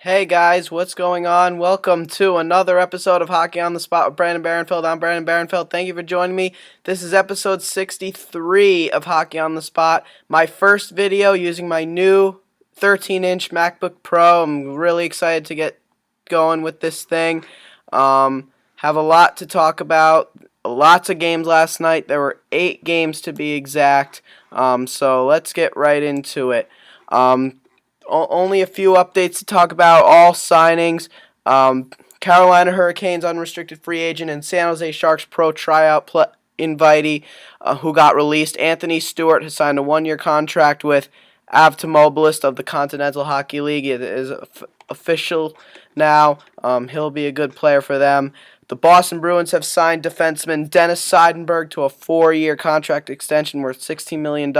Hey guys, what's going on? Welcome to another episode of Hockey on the Spot with Brandon Barenfeld. I'm Brandon Barenfeld. Thank you for joining me. This is episode 63 of Hockey on the Spot. My first video using my new 13-inch MacBook Pro. I'm really excited to get going with this thing. Have a lot to talk about. Lots of games last night. There were 8 games to be exact. So let's get right into it. Only a few updates to talk about. All signings. Carolina Hurricanes unrestricted free agent and San Jose Sharks pro tryout invitee who got released. Anthony Stewart has signed a 1-year contract with Avtomobilist of the Continental Hockey League. It is official now. He'll be a good player for them. The Boston Bruins have signed defenseman Dennis Seidenberg to a 4-year contract extension worth $16 million.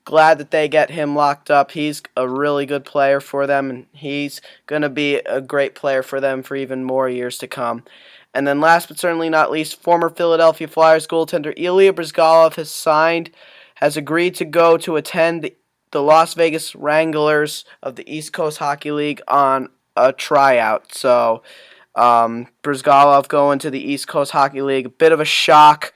Glad that they get him locked up. He's a really good player for them, and he's going to be a great player for them for even more years to come. And then last but certainly not least, former Philadelphia Flyers goaltender Ilya Bryzgalov has agreed to go to attend the Las Vegas Wranglers of the East Coast Hockey League on a tryout. So Bryzgalov going to the East Coast Hockey League, a bit of a shock.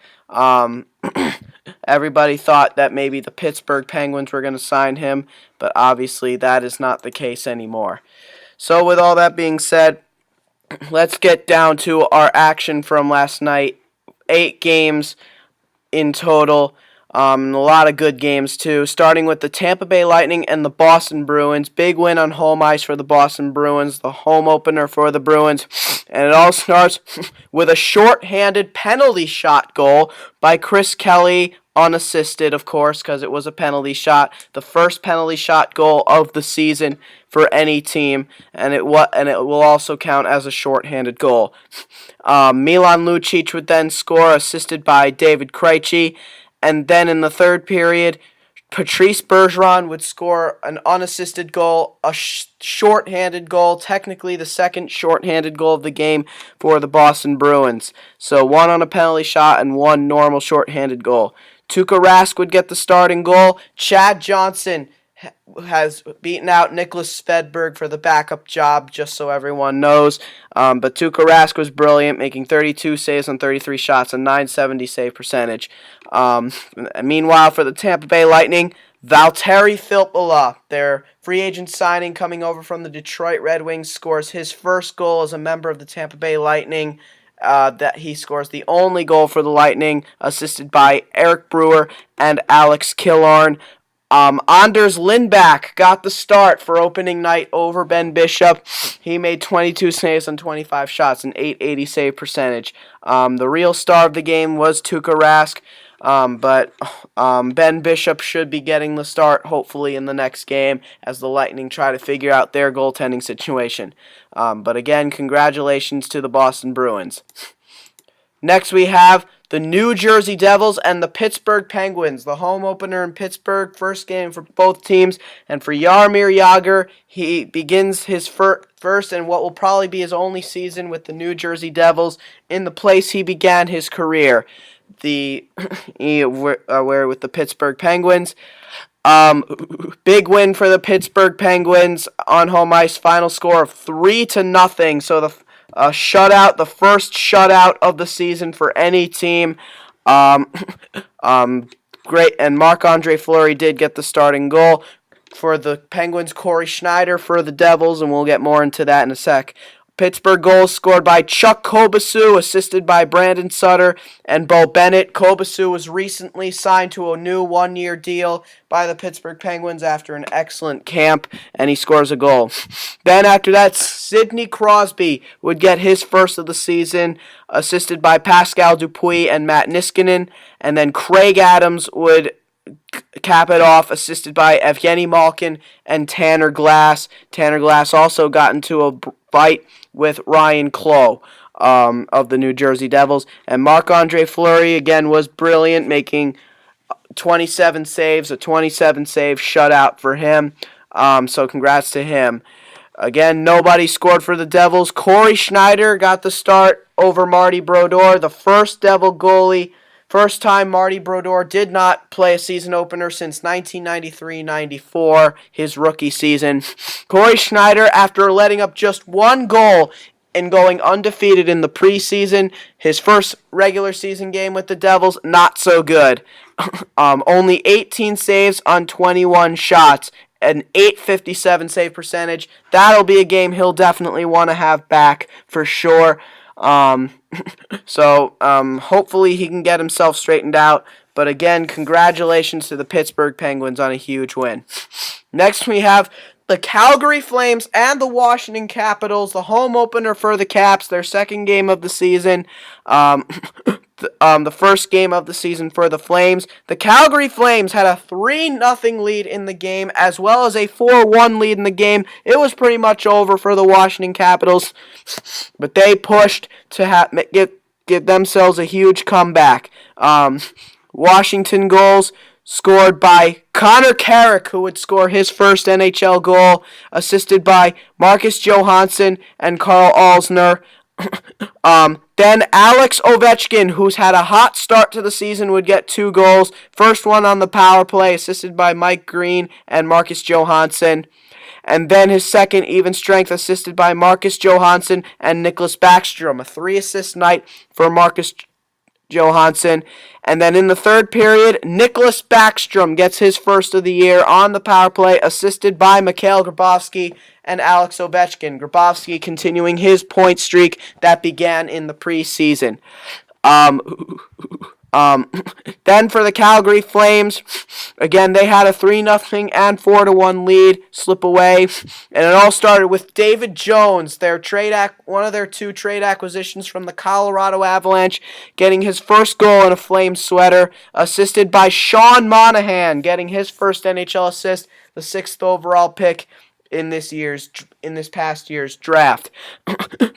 Everybody thought that maybe the Pittsburgh Penguins were going to sign him, but obviously that is not the case anymore. So with all that being said, let's get down to our action from last night. 8 games in total. A lot of good games, too. Starting with the Tampa Bay Lightning and the Boston Bruins. Big win on home ice for the Boston Bruins. The home opener for the Bruins. And it all starts with a short-handed penalty shot goal by Chris Kelly. Unassisted, of course, because it was a penalty shot. The first penalty shot goal of the season for any team. And it will also count as a short-handed goal. Milan Lucic would then score, assisted by David Krejci. And then in the third period, Patrice Bergeron would score an unassisted goal, a short-handed goal, technically the second short-handed goal of the game for the Boston Bruins. So 1 on a penalty shot and 1 normal short-handed goal. Tuukka Rask would get the starting goal. Chad Johnson has beaten out Nicholas Svedberg for the backup job, just so everyone knows. But Tuukka Rask was brilliant, making 32 saves on 33 shots, a .970 save percentage. Meanwhile, for the Tampa Bay Lightning, Valtteri Filppula, their free agent signing coming over from the Detroit Red Wings, scores his first goal as a member of the Tampa Bay Lightning. That he scores the only goal for the Lightning, assisted by Eric Brewer and Alex Killorn. Anders Lindback got the start for opening night over Ben Bishop. He made 22 saves on 25 shots, an .880 save percentage. The real star of the game was Tuukka Rask, but Ben Bishop should be getting the start, hopefully, in the next game as the Lightning try to figure out their goaltending situation. But again, congratulations to the Boston Bruins. Next we have the New Jersey Devils and the Pittsburgh Penguins. The home opener in Pittsburgh, first game for both teams. And for Jaromir Jagr, he begins his first and what will probably be his only season with the New Jersey Devils in the place he began his career. Where with the Pittsburgh Penguins. Big win for the Pittsburgh Penguins on home ice. Final score of 3-0. So the shutout, the first shutout of the season for any team. Great, and Marc-Andre Fleury did get the starting goal for the Penguins. Corey Schneider for the Devils, and we'll get more into that in a sec. Pittsburgh goals scored by Chuck Kobasu, assisted by Brandon Sutter and Bo Bennett. Kobasu was recently signed to a new 1-year deal by the Pittsburgh Penguins after an excellent camp, and he scores a goal. Then after that, Sidney Crosby would get his first of the season, assisted by Pascal Dupuis and Matt Niskanen, and then Craig Adams would cap it off, assisted by Evgeny Malkin and Tanner Glass. Tanner Glass also got into a fight with Ryan Clough of the New Jersey Devils. And Marc-Andre Fleury, again, was brilliant, making 27 saves, a 27-save shutout for him. So congrats to him. Again, nobody scored for the Devils. Corey Schneider got the start over Marty Brodeur, the first Devil goalie First time Marty Brodeur did not play a season opener since 1993-94, his rookie season. Corey Schneider, after letting up just one goal and going undefeated in the preseason, his first regular season game with the Devils, not so good. Only 18 saves on 21 shots, an .857 save percentage. That'll be a game he'll definitely want to have back for sure. So hopefully he can get himself straightened out. But again, congratulations to the Pittsburgh Penguins on a huge win. Next we have the Calgary Flames and the Washington Capitals, the home opener for the Caps, their second game of the season. The first game of the season for the Flames. The Calgary Flames had a 3-0 lead in the game, as well as a 4-1 lead in the game. It was pretty much over for the Washington Capitals, but they pushed to give themselves a huge comeback. Washington goals scored by Connor Carrick, who would score his first NHL goal, assisted by Marcus Johansson and Carl Alsner. Then Alex Ovechkin, who's had a hot start to the season, would get 2 goals. First one on the power play, assisted by Mike Green and Marcus Johansson. And then his second even strength, assisted by Marcus Johansson and Nicholas Backstrom. A 3-assist night for Marcus Johansson. And then in the third period, Nicholas Backstrom gets his first of the year on the power play, assisted by Mikhail Grabovski and Alex Ovechkin. Grabovski continuing his point streak that began in the preseason. Then for the Calgary Flames, again, they had a 3-0 and 4-1 lead slip away, and it all started with David Jones, one of their 2 trade acquisitions from the Colorado Avalanche, getting his first goal in a Flames sweater, assisted by Sean Monahan, getting his first NHL assist, the 6th overall pick in this past year's draft.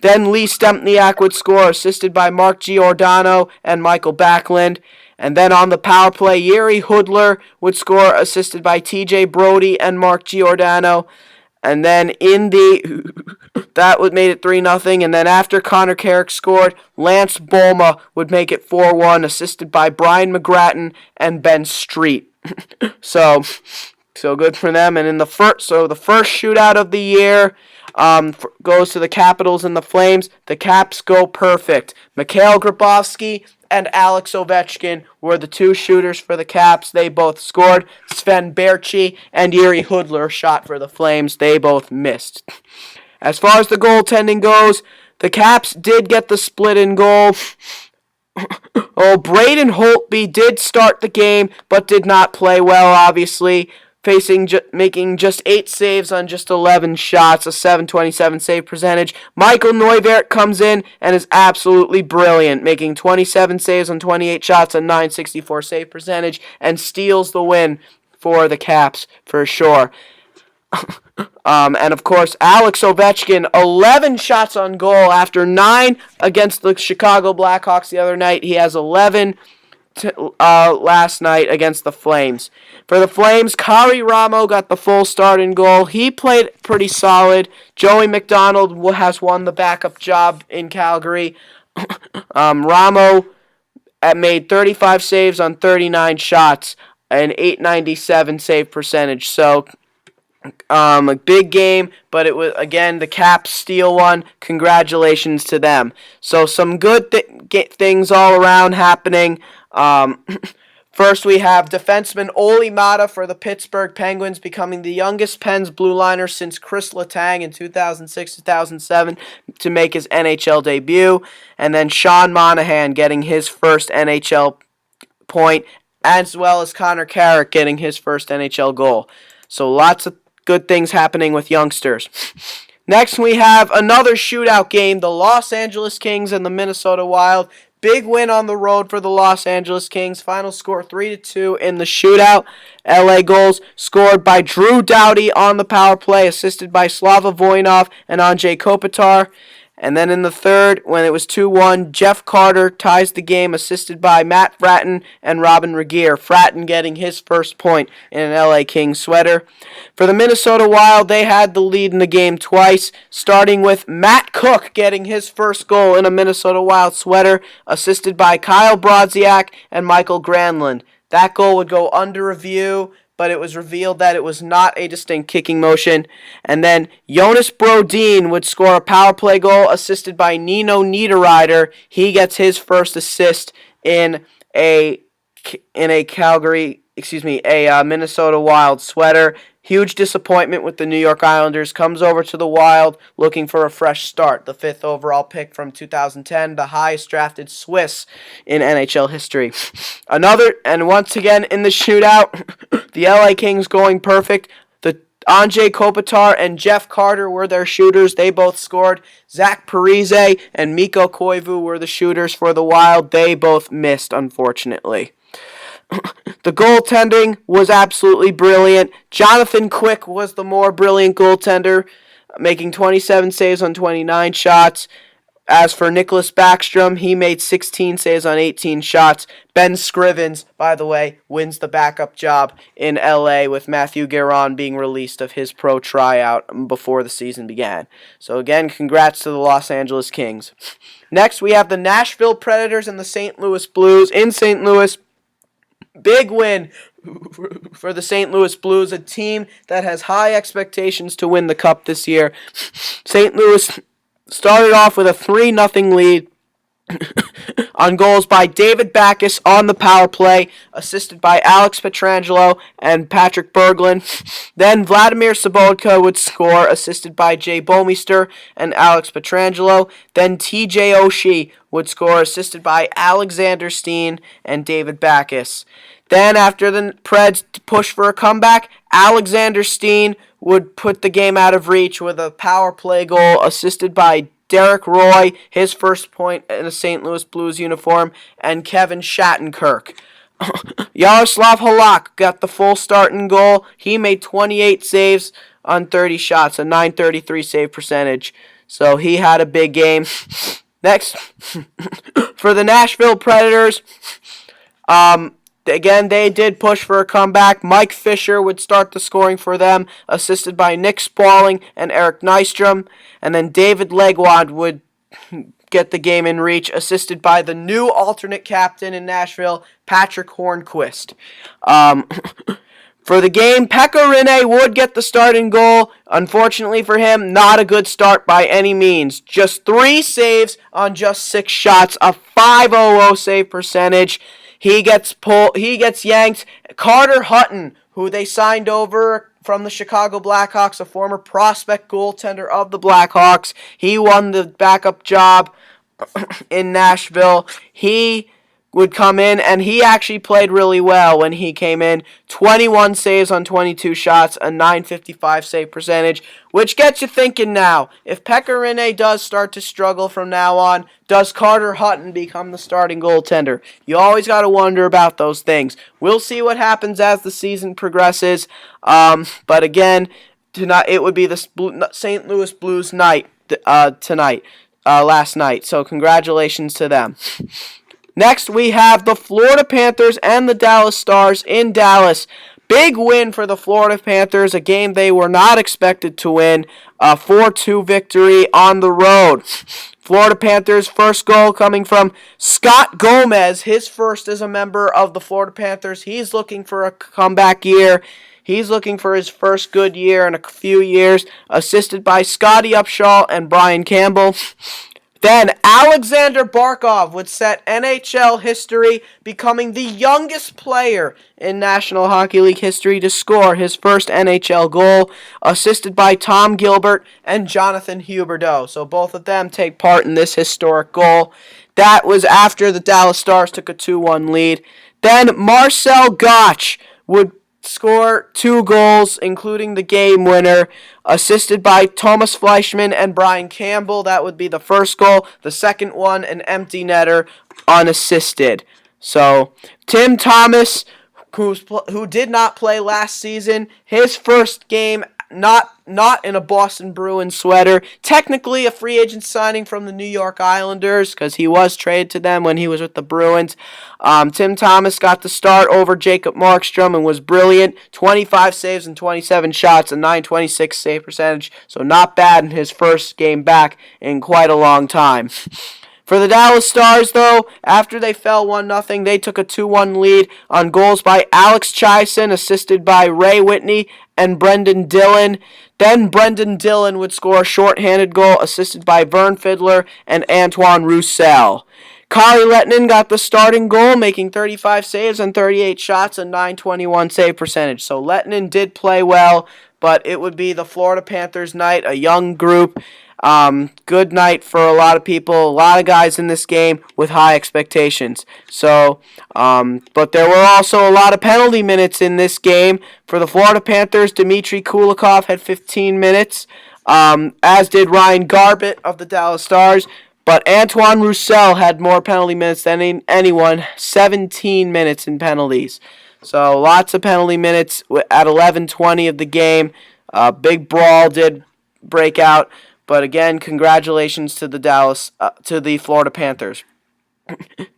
Then Lee Stempniak would score, assisted by Mark Giordano and Michael Backlund. And then on the power play, Jiri Hudler would score, assisted by TJ Brody and Mark Giordano. And then that would made it 3-0. And then after Connor Carrick scored, Lance Bolma would make it 4-1, assisted by Brian McGrattan and Ben Street. So good for them. And the first shootout of the year goes to the Capitals and the Flames. The Caps go perfect. Mikhail Grabovski and Alex Ovechkin were the 2 shooters for the Caps. They both scored. Sven Baertschi and Jiri Hudler shot for the Flames. They both missed. As far as the goaltending goes, the Caps did get the split in goal. Braden Holtby did start the game, but did not play well, obviously. Making just 8 saves on just 11 shots, a .727 save percentage. Michael Neuvirth comes in and is absolutely brilliant, making 27 saves on 28 shots, a .964 save percentage, and steals the win for the Caps for sure. And of course, Alex Ovechkin, 11 shots on goal after 9 against the Chicago Blackhawks the other night. He has 11 last night against the Flames. For the Flames, Kari Ramo got the full start in goal. He played pretty solid. Joey McDonald has won the backup job in Calgary. Ramo made 35 saves on 39 shots, an .897 save percentage. So a big game, but it was, again, the Caps steal one. Congratulations to them. So some good things all around happening. First, we have defenseman Olli Maatta for the Pittsburgh Penguins, becoming the youngest Pens blue liner since Chris Letang in 2006-2007 to make his NHL debut. And then Sean Monahan getting his first NHL point, as well as Connor Carrick getting his first NHL goal. So lots of good things happening with youngsters. Next, we have another shootout game, the Los Angeles Kings and the Minnesota Wild. Big win on the road for the Los Angeles Kings. Final score 3-2 in the shootout. LA goals scored by Drew Doughty on the power play, assisted by Slava Voinov and Andrei Kopitar. And then in the third, when it was 2-1, Jeff Carter ties the game, assisted by Matt Fratton and Robin Regehr. Fratton getting his first point in an LA Kings sweater. For the Minnesota Wild, they had the lead in the game twice, starting with Matt Cook getting his first goal in a Minnesota Wild sweater, assisted by Kyle Brodziak and Michael Granlund. That goal would go under review, but it was revealed that it was not a distinct kicking motion. And then Jonas Brodin would score a power play goal, assisted by Nino Niederreiter. He gets his first assist in a Minnesota Wild sweater. Huge disappointment with the New York Islanders. Comes over to the Wild looking for a fresh start. The 5th overall pick from 2010, the highest drafted Swiss in NHL history. Once again in the shootout, the LA Kings going perfect. The Anze Kopitar and Jeff Carter were their shooters. They both scored. Zach Parise and Mikko Koivu were the shooters for the Wild. They both missed, unfortunately. The goaltending was absolutely brilliant. Jonathan Quick was the more brilliant goaltender, making 27 saves on 29 shots. As for Nicholas Backstrom, he made 16 saves on 18 shots. Ben Scrivens, by the way, wins the backup job in LA with Matthew Guerin being released of his pro tryout before the season began. So again, congrats to the Los Angeles Kings. Next, we have the Nashville Predators and the St. Louis Blues in St. Louis. Big win for the St. Louis Blues, a team that has high expectations to win the Cup this year. St. Louis started off with a 3-0 lead on goals by David Backes on the power play, assisted by Alex Pietrangelo and Patrick Berglund. Then Vladimir Sobotka would score, assisted by Jay Bouwmeester and Alex Pietrangelo. Then TJ Oshie would score, assisted by Alexander Steen and David Backes. Then after the Preds push for a comeback, Alexander Steen would put the game out of reach with a power play goal, assisted by Derek Roy, his first point in a St. Louis Blues uniform, and Kevin Shattenkirk. Yaroslav Halak got the full start in goal. He made 28 saves on 30 shots, a .933 save percentage. So he had a big game. Next, for the Nashville Predators, again, they did push for a comeback. Mike Fisher would start the scoring for them, assisted by Nick Spaulding and Eric Nystrom. And then David Legwand would get the game in reach, assisted by the new alternate captain in Nashville, Patrick Hornquist. For the game, Pekka Rinne would get the starting goal. Unfortunately for him, not a good start by any means. Just 3 saves on just 6 shots, a .500 save percentage. He gets yanked. Carter Hutton, who they signed over from the Chicago Blackhawks, a former prospect goaltender of the Blackhawks, he won the backup job in Nashville. He would come in, and he actually played really well when he came in. 21 saves on 22 shots, a .955 save percentage, which gets you thinking now. If Pekka Rinne does start to struggle from now on, does Carter Hutton become the starting goaltender? You always got to wonder about those things. We'll see what happens as the season progresses. But again, tonight it would be the St. Louis Blues night last night. So congratulations to them. Next, we have the Florida Panthers and the Dallas Stars in Dallas. Big win for the Florida Panthers, a game they were not expected to win. A 4-2 victory on the road. Florida Panthers' first goal coming from Scott Gomez, his first as a member of the Florida Panthers. He's looking for a comeback year. He's looking for his first good year in a few years, assisted by Scotty Upshaw and Brian Campbell. Then Alexander Barkov would set NHL history, becoming the youngest player in National Hockey League history to score his first NHL goal, assisted by Tom Gilbert and Jonathan Huberdeau. So both of them take part in this historic goal. That was after the Dallas Stars took a 2-1 lead. Then Marcel Gottsch would score 2 goals, including the game winner, assisted by Thomas Fleischmann and Brian Campbell. That would be the first goal. The second one, an empty netter, unassisted. So, Tim Thomas, who did not play last season, his first game not in a Boston Bruins sweater. Technically a free agent signing from the New York Islanders because he was traded to them when he was with the Bruins. Tim Thomas got the start over Jacob Markstrom and was brilliant. 25 saves and 27 shots, a .926 save percentage. So not bad in his first game back in quite a long time. For the Dallas Stars, though, after they fell 1-0, they took a 2-1 lead on goals by Alex Chiasson, assisted by Ray Whitney and Brendan Dillon. Then Brendan Dillon would score a shorthanded goal, assisted by Vern Fiddler and Antoine Roussel. Kari Lehtinen got the starting goal, making 35 saves and 38 shots, a .921 save percentage. So Lehtinen did play well, but it would be the Florida Panthers night, a young group. Good night for a lot of people, a lot of guys in this game with high expectations. So, but there were also a lot of penalty minutes in this game. For the Florida Panthers, Dmitry Kulikov had 15 minutes, as did Ryan Garbett of the Dallas Stars. But Antoine Roussel had more penalty minutes than anyone, 17 minutes in penalties. So lots of penalty minutes at 11:20 of the game. Big brawl did break out. But again, congratulations to the Florida Panthers.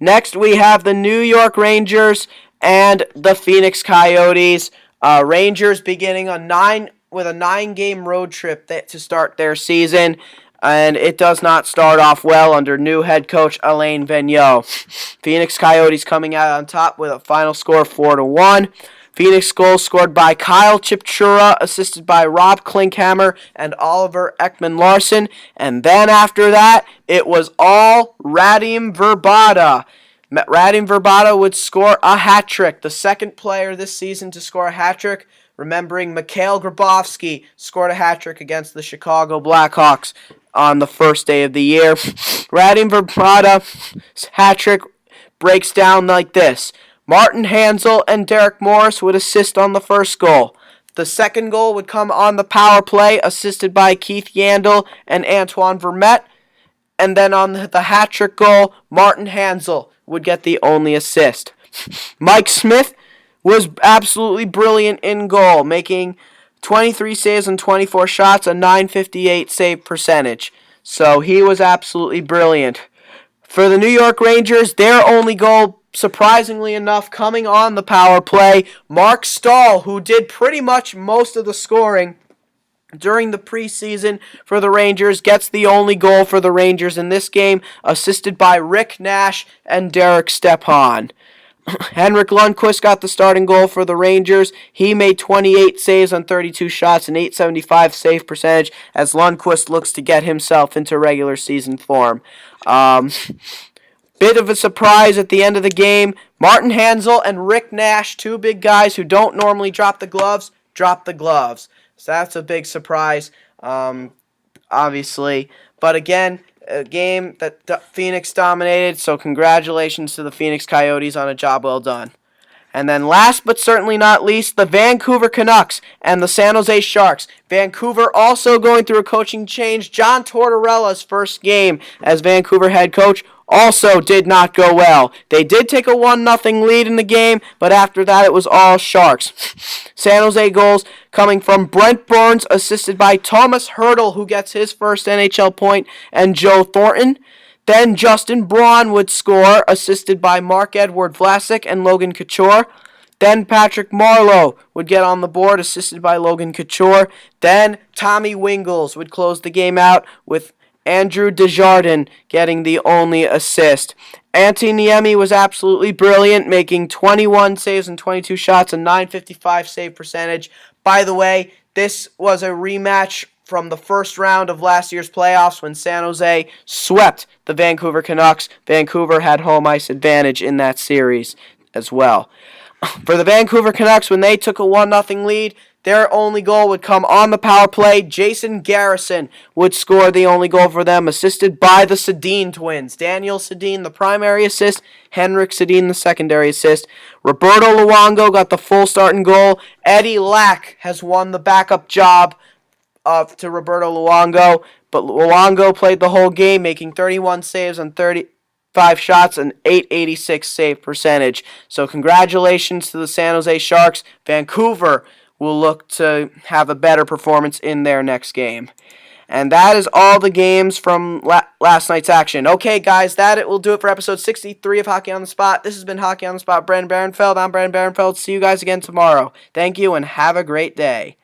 Next, we have the New York Rangers and the Phoenix Coyotes. Rangers beginning with a 9-game road trip to start their season, and it does not start off well under new head coach Alain Vigneault. Phoenix Coyotes coming out on top with a final score of 4-1. Phoenix goals scored by Kyle Chipchura, assisted by Rob Klinkhammer and Oliver Ekman-Larsson. And then after that, it was all Radim Vrbata. Radim Vrbata would score a hat trick, the second player this season to score a hat trick. Remembering Mikhail Grabovski scored a hat trick against the Chicago Blackhawks on the first day of the year. Radim Vrbata's hat trick breaks down like this. Martin Hanzal and Derek Morris would assist on the first goal. The second goal would come on the power play, assisted by Keith Yandle and Antoine Vermette. And then on the hat-trick goal, Martin Hanzal would get the only assist. Mike Smith was absolutely brilliant in goal, making 23 saves and 24 shots, a .958 save percentage. So he was absolutely brilliant. For the New York Rangers, their only goal, surprisingly enough, coming on the power play, Mark Stahl, who did pretty much most of the scoring during the preseason for the Rangers, gets the only goal for the Rangers in this game, assisted by Rick Nash and Derek Stepan. Henrik Lundqvist got the starting goal for the Rangers. He made 28 saves on 32 shots, an .875 save percentage, as Lundqvist looks to get himself into regular season form. Bit of a surprise at the end of the game. Martin Hanzal and Rick Nash, two big guys who don't normally drop the gloves, dropped the gloves. So that's a big surprise, obviously. But again, a game that Phoenix dominated, so congratulations to the Phoenix Coyotes on a job well done. And then last but certainly not least, the Vancouver Canucks and the San Jose Sharks. Vancouver also going through a coaching change. John Tortorella's first game as Vancouver head coach also did not go well. They did take a 1-0 lead in the game, but after that it was all Sharks. San Jose goals coming from Brent Burns, assisted by Thomas Hertl, who gets his first NHL point, and Joe Thornton. Then Justin Braun would score, assisted by Marc-Edouard Vlasic and Logan Couture. Then Patrick Marleau would get on the board, assisted by Logan Couture. Then Tommy Wingels would close the game out with Andrew Desjardins getting the only assist. Antti Niemi was absolutely brilliant, making 21 saves and 22 shots, a .955 save percentage. By the way, this was a rematch from the first round of last year's playoffs when San Jose swept the Vancouver Canucks. Vancouver had home ice advantage in that series as well. For the Vancouver Canucks, when they took a 1-0 lead, their only goal would come on the power play. Jason Garrison would score the only goal for them, assisted by the Sedin twins. Daniel Sedin, the primary assist. Henrik Sedin, the secondary assist. Roberto Luongo got the full starting goal. Eddie Lack has won the backup job to Roberto Luongo, but Luongo played the whole game, making 31 saves on 35 shots and .886 save percentage. So congratulations to the San Jose Sharks. Vancouver will look to have a better performance in their next game. And that is all the games from last night's action. Okay, guys, that will do it for episode 63 of Hockey on the Spot. This has been Hockey on the Spot. Brandon Barenfeld. I'm Brandon Barenfeld. See you guys again tomorrow. Thank you, and have a great day.